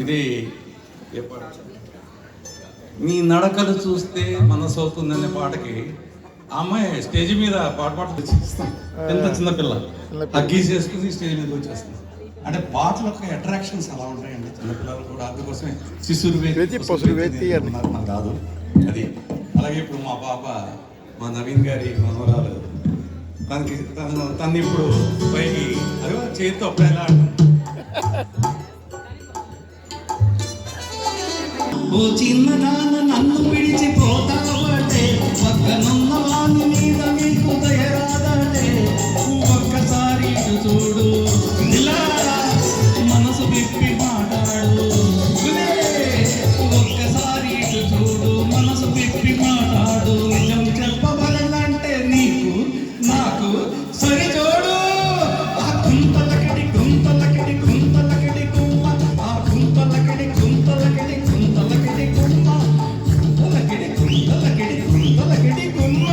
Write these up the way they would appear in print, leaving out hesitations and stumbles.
ఇది నీ నడకలు చూస్తే మనసు అవుతుందనే పాటకి అమ్మాయి స్టేజ్ మీద పాట వచ్చేస్తాం. ఎంత చిన్నపిల్ల గీసేసుకుని స్టేజ్ మీద వచ్చేస్తాం. అంటే పాటల యొక్క అట్రాక్షన్స్ అలా ఉంటాయండి చిన్నపిల్లలు కూడా. అందుకోసమే శిశురు నాకు కాదు అది. అలాగే ఇప్పుడు మా పాప, మా నవీన్ గారి మనవరాలు, తను ఇప్పుడు పైకి అదే చేతితో అప్పుడేలా ఓ చిన్నదాన నన్ను విడిచిపోతావంటే పక్కనున్న వాని మీద నీకు దయరాదంటే ఒక్కసారి చూడు ఇలా మనసు విప్పి మాట్లాడు. ఒక్కసారి చూడు మనసు విప్పి మాట్లాడు. నిజం చెప్పవాలంటే నీకు నాకు సరి చూడు. ఆ కుంతలకడి కుంతలకడి కుంతలకడి కుమ్మ, ఆ కుంతలకడి కుంతలకడి కుంతలకడి కుమ్మ, కుంతలకడి కుంతలకడి కుంతలకడి కుమ్మ.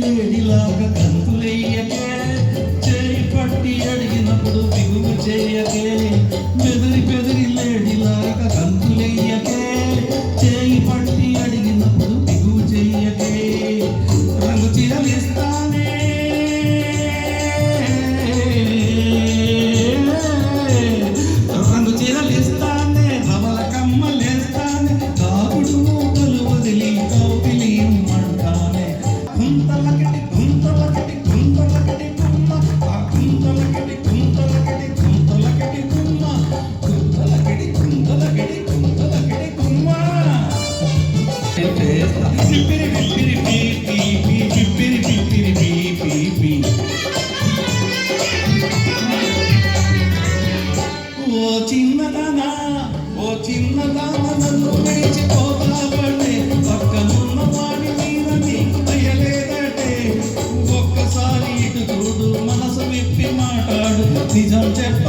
లేడిలాగా కంతులయ్యకే, చేయి పట్టి అడిగినప్పుడు బిగులు చేయకే. బెదిరి బెదిరి లేడిలాగా కంతులయ్యకే, చేయి పట్టి అడిగినప్పుడు బిగులు చేయకే. రంగు చీరలిస్తానే, రంగు చీరలిస్తానే, రవల కమ్మలేస్తానే, కాకుడు మూకలు వదిలి కౌపిలి మంటానే. కుంతలకటి కుంతలకటి కుంతలకటి కుమ్మ, ఆ కుంతలకటి కుంతలకటి కుంతలకటి కుమ్మ, కుంతలకటి కుంతలకటి కుంతలకటి కుమ్మ. పిప్పిరి పిప్పిరి పీ పీ పీ, పిప్పిరి పిప్పిరి పీ పీ పీ. ఓ చిన్నదానా, ఓ చిన్నదానా నన్ను విడిచిపోతావంటే పక్కనున్న వాడి మీద నీకు దయలేదటే. ఒక్కసారి ఇటు చూడు మనసు విప్పి మాట్లాడు. నిజం చెప్ప